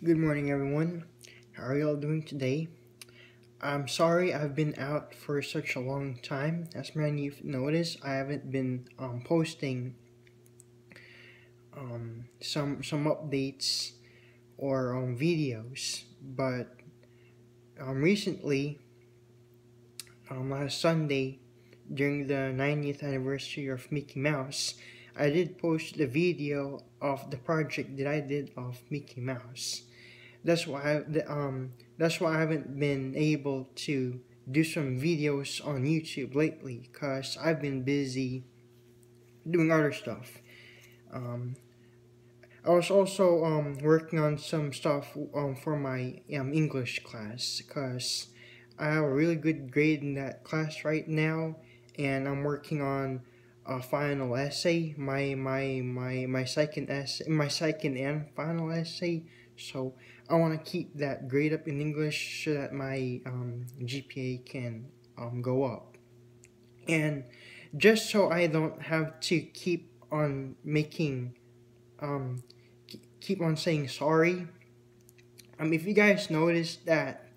Good morning, everyone. How are y'all doing today? I'm sorry I've been out for such a long time. As many of you noticed, I haven't been posting some updates or videos. But recently, last Sunday, during the 90th anniversary of Mickey Mouse, I did post a video of the project that I did of Mickey Mouse. That's why I haven't been able to do some videos on YouTube lately, cause I've been busy doing other stuff. Um, I was also working on some stuff for my English class, cause I have a really good grade in that class right now, and I'm working on a final essay, my second essay, my second and final essay. So I want to keep that grade up in English so that my GPA can go up. And just so I don't have to keep on making um, keep on saying sorry. If you guys noticed that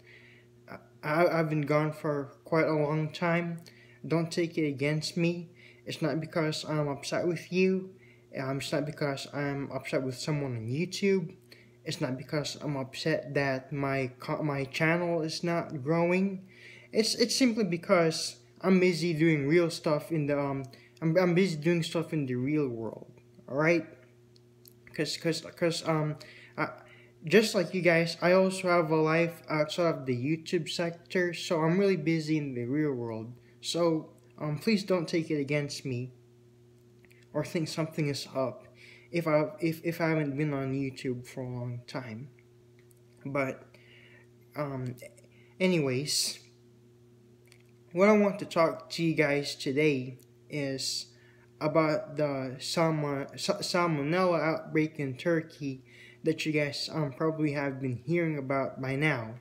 I've been gone for quite a long time, don't take it against me. It's not because I'm upset with you. It's not because I'm upset with someone on YouTube. It's not because I'm upset that my channel is not growing. It's simply because I'm busy doing real stuff in the I'm busy doing stuff in the real world. All right, because I, just like you guys, I also have a life outside of the YouTube sector, so I'm really busy in the real world. So please don't take it against me or think something is up if I haven't been on YouTube for a long time. But um, anyways, what I want to talk to you guys today is about the Salmonella outbreak in Turkey that you guys probably have been hearing about by now.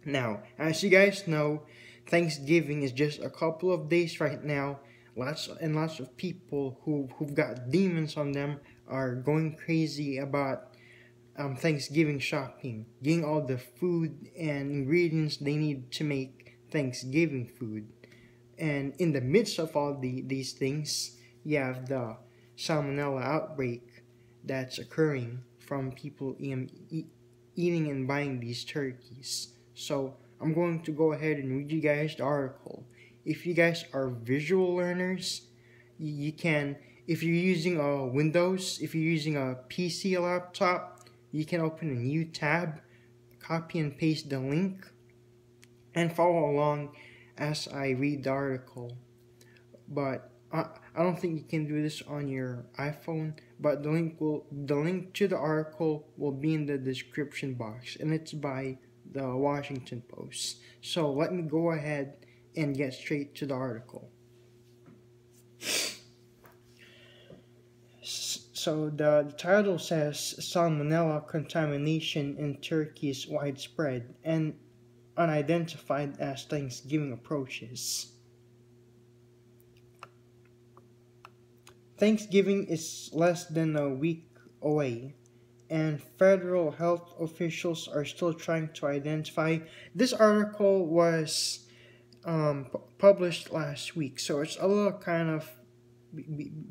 Now, as you guys know, Thanksgiving is just a couple of days right now. Lots of people who've got demons on them are going crazy about Thanksgiving shopping, getting all the food and ingredients they need to make Thanksgiving food. And in the midst of all these things, you have the Salmonella outbreak that's occurring from people eating and buying these turkeys. So I'm going to go ahead and read you guys the article. If you guys are visual learners, you can, if you're using a Windows, if you're using a PC, a laptop, you can open a new tab, copy and paste the link, and follow along as I read the article. But I don't think you can do this on your iPhone, but the link to the article will be in the description box, and it's by the Washington Post. So let me go ahead and get straight to the article. So the title says Salmonella contamination in Turkey is widespread and unidentified as Thanksgiving approaches. Thanksgiving is less than a week away, and federal health officials are still trying to identify. This article was published last week, so it's a little kind of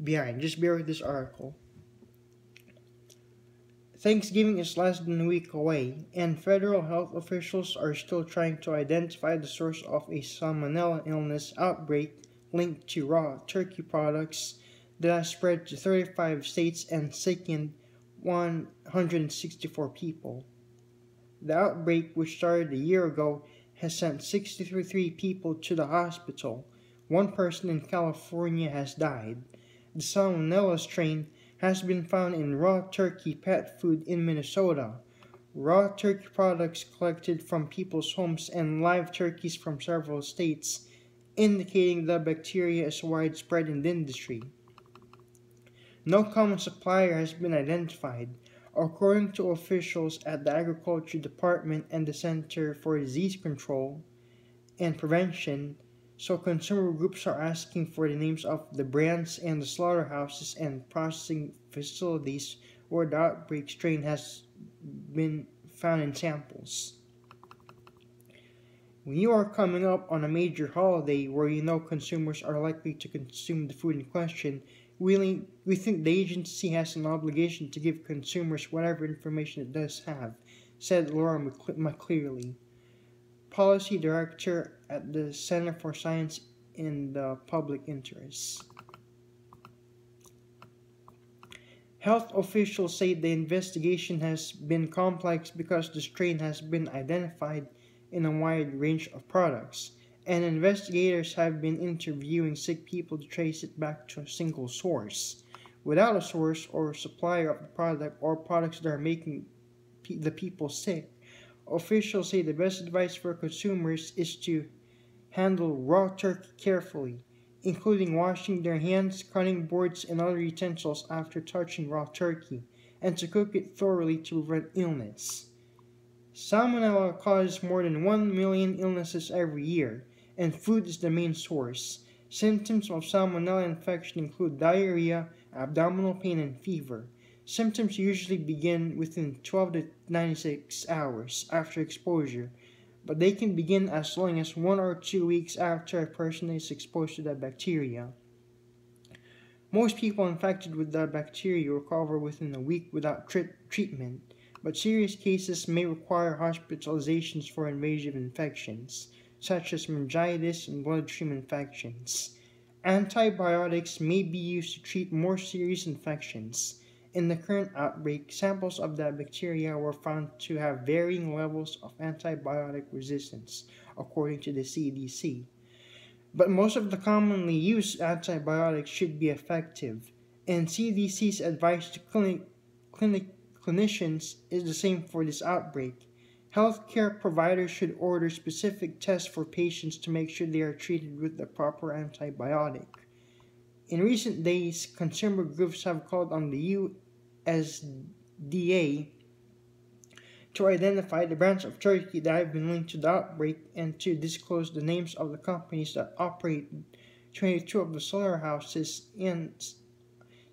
behind. Just bear with this article. Thanksgiving is less than a week away, and federal health officials are still trying to identify the source of a Salmonella illness outbreak linked to raw turkey products that has spread to 35 states and sickened 164 people. The outbreak, which started a year ago, has sent 63 people to the hospital. One person in California has died. The Salmonella strain has been found in raw turkey pet food in Minnesota. Raw turkey products collected from people's homes and live turkeys from several states, indicating the bacteria is widespread in the industry. No common supplier has been identified, according to officials at the Agriculture Department and the Center for Disease Control and Prevention, so consumer groups are asking for the names of the brands and the slaughterhouses and processing facilities where the outbreak strain has been found in samples. When you are coming up on a major holiday where you know consumers are likely to consume the food in question, we think the agency has an obligation to give consumers whatever information it does have, said Laura McClearly, Policy Director at the Center for Science in the Public Interest. Health officials say the investigation has been complex because the strain has been identified in a wide range of products, and investigators have been interviewing sick people to trace it back to a single source. Without a source or supplier of the product or products that are making the people sick, officials say the best advice for consumers is to handle raw turkey carefully, including washing their hands, cutting boards, and other utensils after touching raw turkey, and to cook it thoroughly to prevent illness. Salmonella causes more than 1 million illnesses every year, and food is the main source. Symptoms of salmonella infection include diarrhea, abdominal pain, and fever. Symptoms usually begin within 12 to 96 hours after exposure, but they can begin as long as 1 or 2 weeks after a person is exposed to the bacteria. Most people infected with the bacteria recover within a week without treatment, but serious cases may require hospitalizations for invasive infections, such as meningitis and bloodstream infections. Antibiotics may be used to treat more serious infections. In the current outbreak, samples of the bacteria were found to have varying levels of antibiotic resistance, according to the CDC. But most of the commonly used antibiotics should be effective, and CDC's advice to clinicians is the same for this outbreak. Healthcare providers should order specific tests for patients to make sure they are treated with the proper antibiotic. In recent days, consumer groups have called on the USDA to identify the brands of turkey that have been linked to the outbreak and to disclose the names of the companies that operate 22 of the slaughterhouses and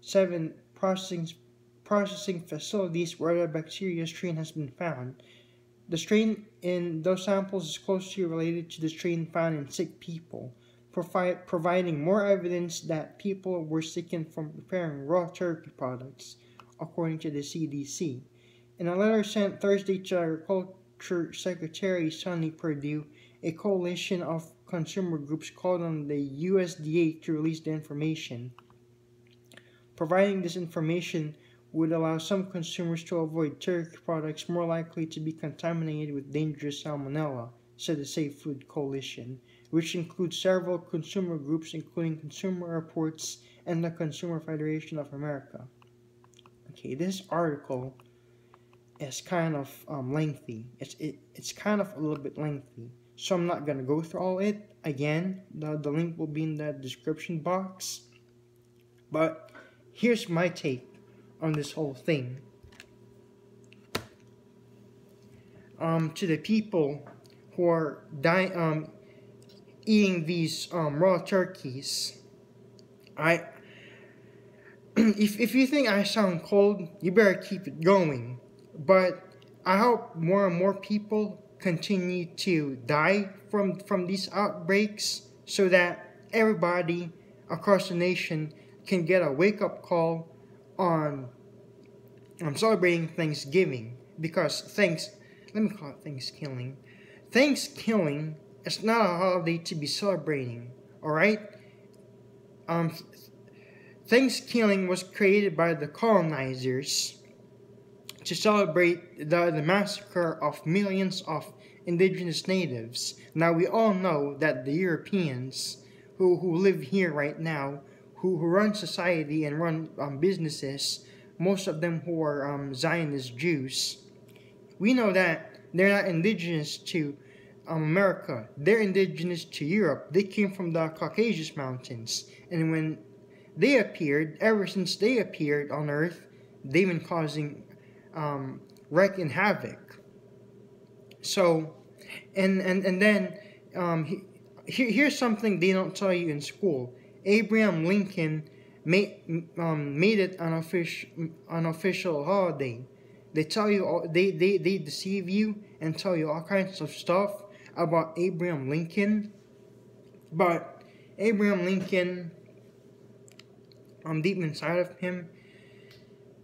7 processing facilities where the bacteria strain has been found. The strain in those samples is closely related to the strain found in sick people, providing more evidence that people were sickened from preparing raw turkey products, according to the CDC. In a letter sent Thursday to Agriculture Secretary Sonny Perdue, a coalition of consumer groups called on the USDA to release the information. Providing this information would allow some consumers to avoid turkey products more likely to be contaminated with dangerous salmonella, said the Safe Food Coalition, which includes several consumer groups including Consumer Reports and the Consumer Federation of America. Okay, this article is kind of lengthy. It's kind of a little bit lengthy, so I'm not going to go through all it. Again, the link will be in the description box. But here's my take on this whole thing. To the people who are eating these raw turkeys, if you think I sound cold, you better keep it going. But I hope more and more people continue to die from these outbreaks so that everybody across the nation can get a wake-up call on celebrating Thanksgiving. Because let me call it Thanksgiving. Thanksgiving is not a holiday to be celebrating, alright? Thanksgiving was created by the colonizers to celebrate the massacre of millions of indigenous natives. Now we all know that the Europeans who live here right now, who run society and run businesses, most of them who are Zionist Jews, we know that they're not indigenous to America. They're indigenous to Europe. They came from the Caucasus Mountains. And when they appeared, ever since they appeared on Earth, they've been causing wreck and havoc. So, and then here's something they don't tell you in school. Abraham Lincoln made it an official holiday. They tell you all, they deceive you and tell you all kinds of stuff about Abraham Lincoln. But Abraham Lincoln, deep inside of him,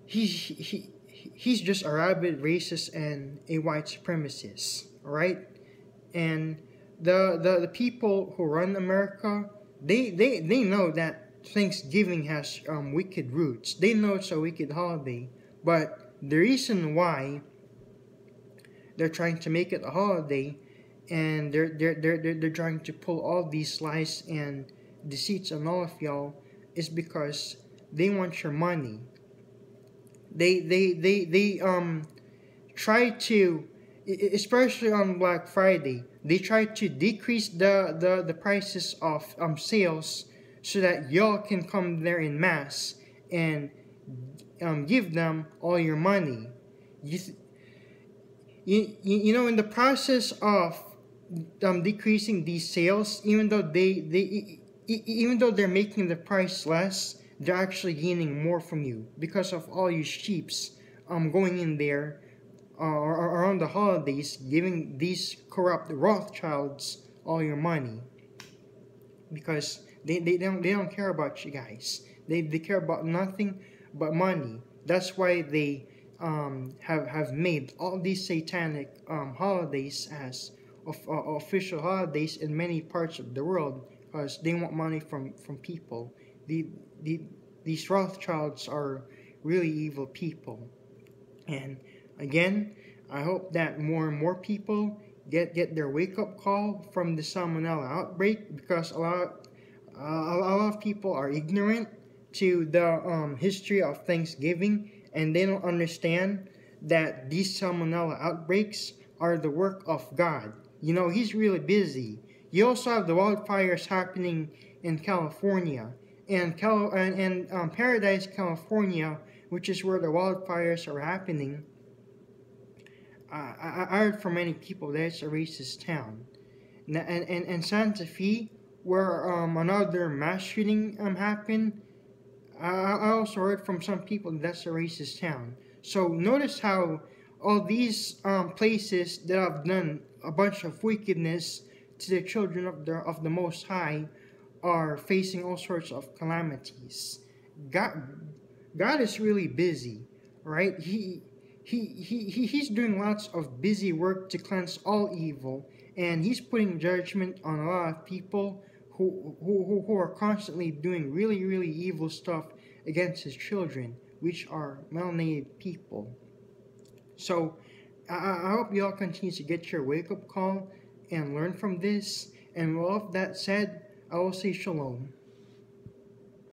he's just a rabid racist and a white supremacist, right? And the people who run America, they know that Thanksgiving has wicked roots. They know it's a wicked holiday, but the reason why they're trying to make it a holiday, and they're trying to pull all these lies and deceits on all of y'all, is because they want your money. They try to, especially on Black Friday, they try to decrease the prices of sales so that y'all can come there in mass and give them all your money. You know, in the process of decreasing these sales, even though even though they're making the price less, they're actually gaining more from you because of all you sheeps going in there around the holidays, giving these corrupt Rothschilds all your money, because they don't care about you guys. They care about nothing but money. That's why they have made all these satanic holidays as official holidays in many parts of the world, because they want money from people. These Rothschilds are really evil people. And again, I hope that more and more people get their wake-up call from the Salmonella outbreak, because a lot of people are ignorant to the history of Thanksgiving, and they don't understand that these Salmonella outbreaks are the work of God. You know, He's really busy. You also have the wildfires happening in California, and Paradise, California, which is where the wildfires are happening. I heard from many people that it's a racist town. And Santa Fe, where another mass shooting happened, I also heard from some people that's a racist town. So notice how all these places that have done a bunch of wickedness to the children of the Most High are facing all sorts of calamities. God is really busy, right? He's doing lots of busy work to cleanse all evil, and He's putting judgment on a lot of people who are constantly doing really, really evil stuff against His children, which are melanated people. So I hope you all continue to get your wake-up call and learn from this. And with all of that said, I will say shalom.